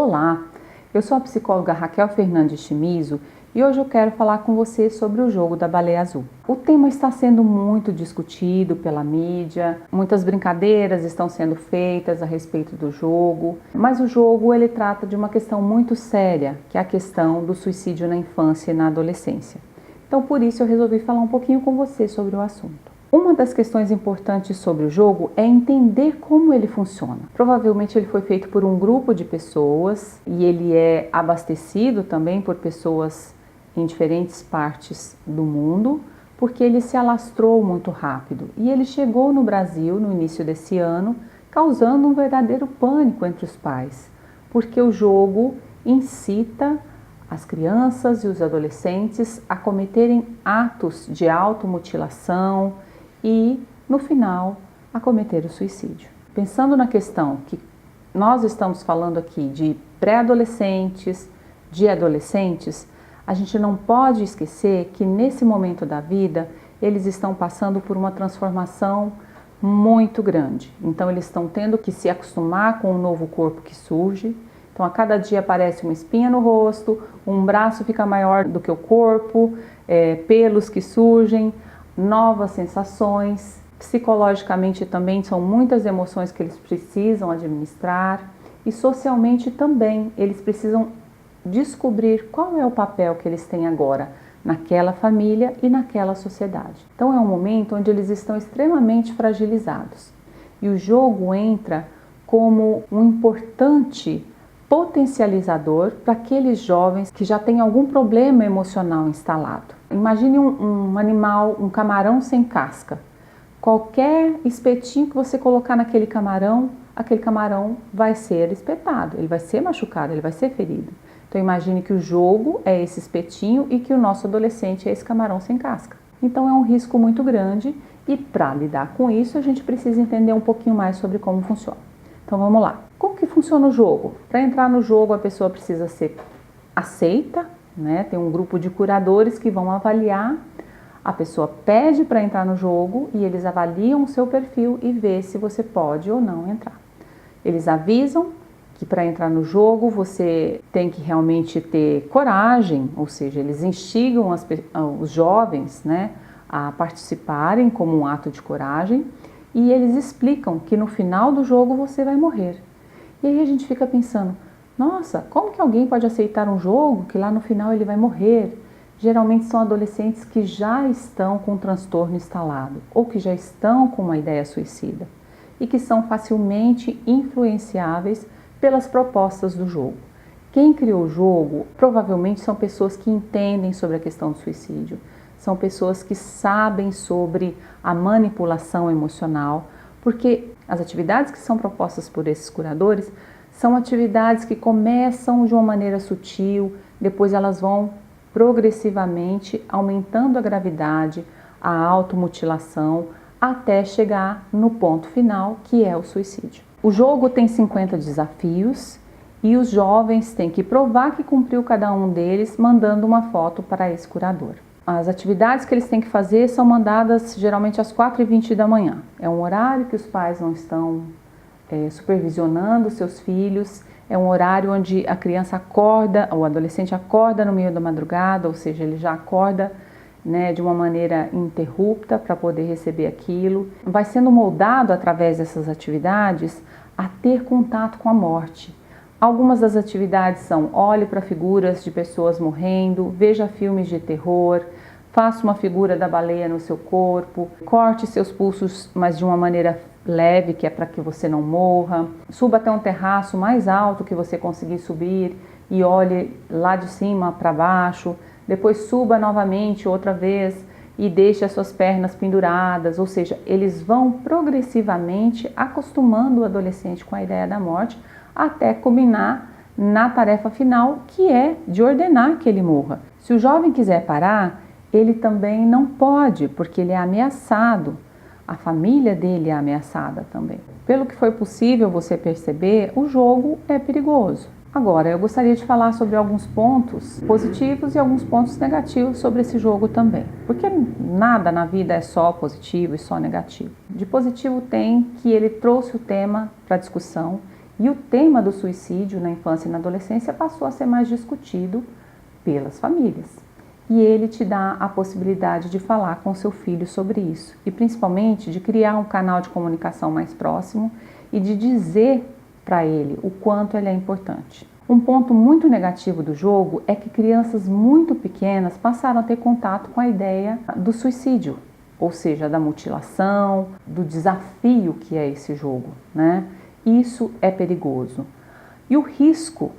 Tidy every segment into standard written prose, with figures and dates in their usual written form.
Olá, eu sou a psicóloga Raquel Fernandes Chimizo e hoje eu quero falar com você sobre o jogo da baleia azul. O tema está sendo muito discutido pela mídia, muitas brincadeiras estão sendo feitas a respeito do jogo, mas o jogo ele trata de uma questão muito séria, que é a questão do suicídio na infância e na adolescência. Então por isso eu resolvi falar um pouquinho com você sobre o assunto. Uma das questões importantes sobre o jogo é entender como ele funciona. Provavelmente ele foi feito por um grupo de pessoas e ele é abastecido também por pessoas em diferentes partes do mundo, porque ele se alastrou muito rápido e ele chegou no Brasil no início desse ano, causando um verdadeiro pânico entre os pais, porque o jogo incita as crianças e os adolescentes a cometerem atos de automutilação e, no final, a cometer o suicídio. Pensando na questão que nós estamos falando aqui de pré-adolescentes, de adolescentes, a gente não pode esquecer que nesse momento da vida eles estão passando por uma transformação muito grande. Então eles estão tendo que se acostumar com o novo corpo que surge. Então a cada dia aparece uma espinha no rosto, um braço fica maior do que o corpo, pelos que surgem, novas sensações. Psicologicamente também são muitas emoções que eles precisam administrar e socialmente também eles precisam descobrir qual é o papel que eles têm agora naquela família e naquela sociedade. Então é um momento onde eles estão extremamente fragilizados e o jogo entra como um importante potencializador para aqueles jovens que já têm algum problema emocional instalado. Imagine um animal, um camarão sem casca. Qualquer espetinho que você colocar naquele camarão, aquele camarão vai ser espetado, ele vai ser machucado, ele vai ser ferido. Então imagine que o jogo é esse espetinho e que o nosso adolescente é esse camarão sem casca. Então é um risco muito grande e para lidar com isso a gente precisa entender um pouquinho mais sobre como funciona. Então vamos lá. Como que funciona o jogo? Para entrar no jogo a pessoa precisa ser aceita, né? Tem um grupo de curadores que vão avaliar. A pessoa pede para entrar no jogo e eles avaliam o seu perfil e vê se você pode ou não entrar. Eles avisam que para entrar no jogo você tem que realmente ter coragem, ou seja, eles instigam os jovens, né, a participarem como um ato de coragem e eles explicam que no final do jogo você vai morrer. E aí a gente fica pensando, nossa, como que alguém pode aceitar um jogo que lá no final ele vai morrer? Geralmente são adolescentes que já estão com um transtorno instalado ou que já estão com uma ideia suicida e que são facilmente influenciáveis pelas propostas do jogo. Quem criou o jogo provavelmente são pessoas que entendem sobre a questão do suicídio, são pessoas que sabem sobre a manipulação emocional, porque as atividades que são propostas por esses curadores são atividades que começam de uma maneira sutil, depois elas vão progressivamente aumentando a gravidade, a automutilação, até chegar no ponto final, que é o suicídio. O jogo tem 50 desafios e os jovens têm que provar que cumpriu cada um deles mandando uma foto para esse curador. As atividades que eles têm que fazer são mandadas geralmente às 4h20 da manhã. É um horário que os pais não estão supervisionando seus filhos, é um horário onde a criança acorda, o adolescente acorda no meio da madrugada, ou seja, ele já acorda, né, de uma maneira ininterrupta para poder receber aquilo. Vai sendo moldado através dessas atividades a ter contato com a morte. Algumas das atividades são: olhe para figuras de pessoas morrendo, veja filmes de terror, faça uma figura da baleia no seu corpo, corte seus pulsos, mas de uma maneira leve, que é para que você não morra, suba até um terraço mais alto que você conseguir subir e olhe lá de cima para baixo, depois suba novamente outra vez e deixe as suas pernas penduradas, ou seja, eles vão progressivamente acostumando o adolescente com a ideia da morte até culminar na tarefa final, que é de ordenar que ele morra. Se o jovem quiser parar, ele também não pode, porque ele é ameaçado, a família dele é ameaçada também. Pelo que foi possível você perceber, o jogo é perigoso. Agora, eu gostaria de falar sobre alguns pontos positivos e alguns pontos negativos sobre esse jogo também, porque nada na vida é só positivo e só negativo. De positivo tem que ele trouxe o tema para discussão E o tema do suicídio na infância e na adolescência passou a ser mais discutido pelas famílias. E ele te dá a possibilidade de falar com seu filho sobre isso. E principalmente de criar um canal de comunicação mais próximo e de dizer para ele o quanto ele é importante. Um ponto muito negativo do jogo é que crianças muito pequenas passaram a ter contato com a ideia do suicídio, ou seja, da mutilação, do desafio que é esse jogo, né? Isso é perigoso. E o risco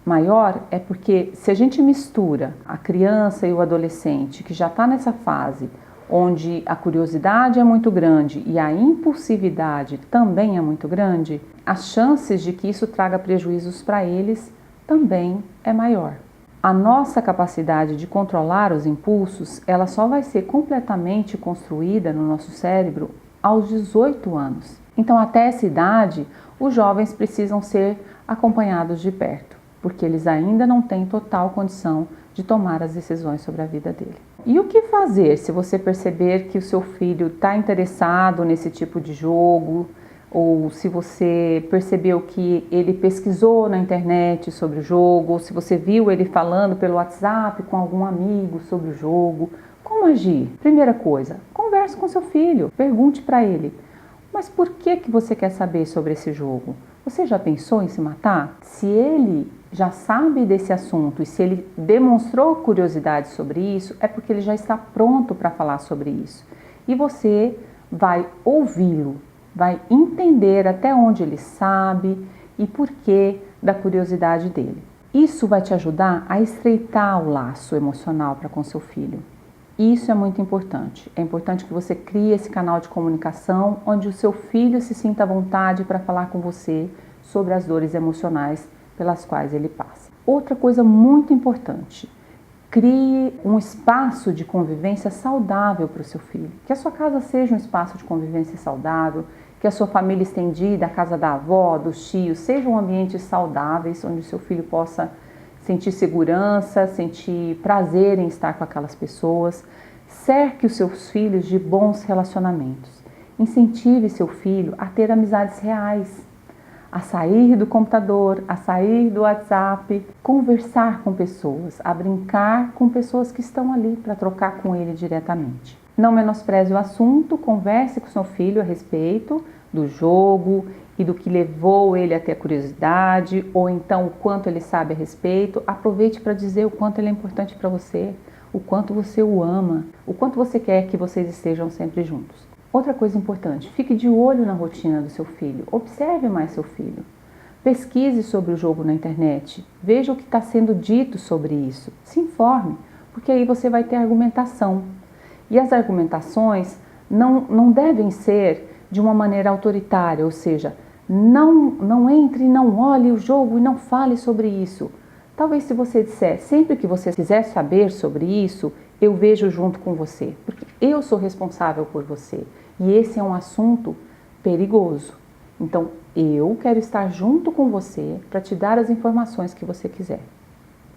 maior é porque se a gente mistura a criança e o adolescente que já está nessa fase onde a curiosidade é muito grande e a impulsividade também é muito grande, as chances de que isso traga prejuízos para eles também é maior. A nossa capacidade de controlar os impulsos, ela só vai ser completamente construída no nosso cérebro aos 18 anos. Então, até essa idade, os jovens precisam ser acompanhados de perto, porque eles ainda não têm total condição de tomar as decisões sobre a vida dele. E o que fazer se você perceber que o seu filho está interessado nesse tipo de jogo, ou se você percebeu que ele pesquisou na internet sobre o jogo, ou se você viu ele falando pelo WhatsApp com algum amigo sobre o jogo? Como agir? Primeira coisa, converse com seu filho, pergunte para ele: mas por que você quer saber sobre esse jogo? Você já pensou em se matar? Se ele já sabe desse assunto e se ele demonstrou curiosidade sobre isso, é porque ele já está pronto para falar sobre isso. E você vai ouvi-lo, vai entender até onde ele sabe e por que da curiosidade dele. Isso vai te ajudar a estreitar o laço emocional para com seu filho. Isso é muito importante. É importante que você crie esse canal de comunicação onde o seu filho se sinta à vontade para falar com você sobre as dores emocionais pelas quais ele passa. Outra coisa muito importante: crie um espaço de convivência saudável para o seu filho. Que a sua casa seja um espaço de convivência saudável, que a sua família estendida, a casa da avó, dos tios, sejam ambientes saudáveis onde o seu filho possa sentir segurança, sentir prazer em estar com aquelas pessoas. Cerque os seus filhos de bons relacionamentos. Incentive seu filho a ter amizades reais, a sair do computador, a sair do WhatsApp, conversar com pessoas, a brincar com pessoas que estão ali para trocar com ele diretamente. Não menospreze o assunto, converse com seu filho a respeito do jogo e do que levou ele a ter curiosidade, ou então o quanto ele sabe a respeito. Aproveite para dizer o quanto ele é importante para você, o quanto você o ama, o quanto você quer que vocês estejam sempre juntos. Outra coisa importante: fique de olho na rotina do seu filho, observe mais seu filho. Pesquise sobre o jogo na internet, veja o que está sendo dito sobre isso, se informe, porque aí você vai ter argumentação. E as argumentações não devem ser de uma maneira autoritária, ou seja, não entre, não olhe o jogo e não fale sobre isso. Talvez se você disser: sempre que você quiser saber sobre isso, eu vejo junto com você, porque eu sou responsável por você. E esse é um assunto perigoso. Então, eu quero estar junto com você para te dar as informações que você quiser.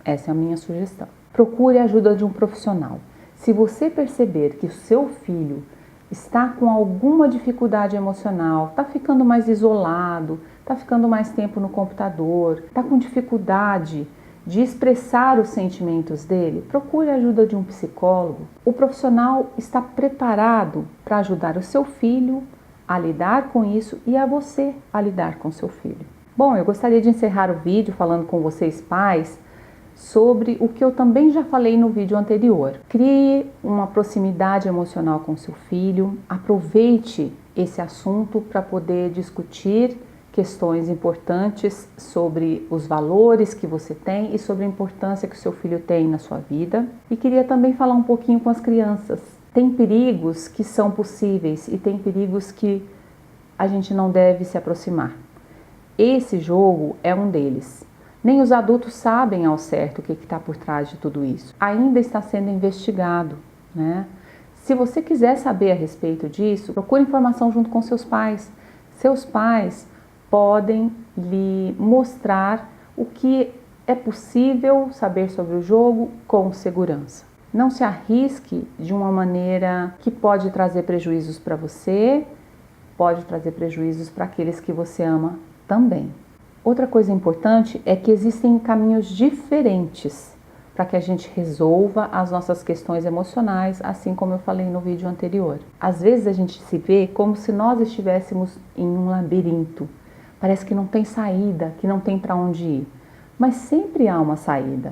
Essa é a minha sugestão. Procure a ajuda de um profissional. Se você perceber que o seu filho está com alguma dificuldade emocional, está ficando mais isolado, está ficando mais tempo no computador, está com dificuldade de expressar os sentimentos dele, procure a ajuda de um psicólogo. O profissional está preparado para ajudar o seu filho a lidar com isso e a você a lidar com seu filho. Bom, eu gostaria de encerrar o vídeo falando com vocês, pais, sobre o que eu também já falei no vídeo anterior. Crie uma proximidade emocional com seu filho, aproveite esse assunto para poder discutir questões importantes sobre os valores que você tem e sobre a importância que o seu filho tem na sua vida. E queria também falar um pouquinho com as crianças. Tem perigos que são possíveis e tem perigos que a gente não deve se aproximar. Esse jogo é um deles. Nem os adultos sabem ao certo o que está por trás de tudo isso. Ainda está sendo investigado, né? Se você quiser saber a respeito disso, procure informação junto com seus pais. Seus pais podem lhe mostrar o que é possível saber sobre o jogo com segurança. Não se arrisque de uma maneira que pode trazer prejuízos para você, pode trazer prejuízos para aqueles que você ama também. Outra coisa importante é que existem caminhos diferentes para que a gente resolva as nossas questões emocionais, assim como eu falei no vídeo anterior. Às vezes a gente se vê como se nós estivéssemos em um labirinto. Parece que não tem saída, que não tem para onde ir. Mas sempre há uma saída.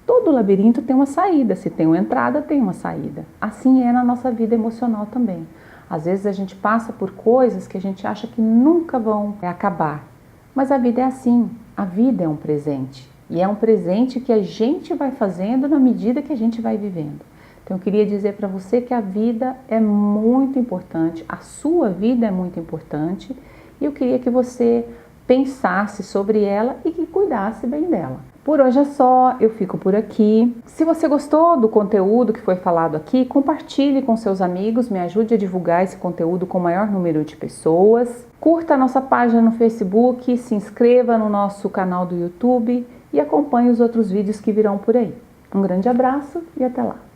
Todo labirinto tem uma saída. Se tem uma entrada, tem uma saída. Assim é na nossa vida emocional também. Às vezes a gente passa por coisas que a gente acha que nunca vão acabar. Mas a vida é assim. A vida é um presente. E é um presente que a gente vai fazendo na medida que a gente vai vivendo. Então eu queria dizer para você que a vida é muito importante, a sua vida é muito importante, e eu queria que você pensasse sobre ela e que cuidasse bem dela. Por hoje é só, eu fico por aqui. Se você gostou do conteúdo que foi falado aqui, compartilhe com seus amigos, me ajude a divulgar esse conteúdo com o maior número de pessoas. Curta a nossa página no Facebook, se inscreva no nosso canal do YouTube e acompanhe os outros vídeos que virão por aí. Um grande abraço e até lá!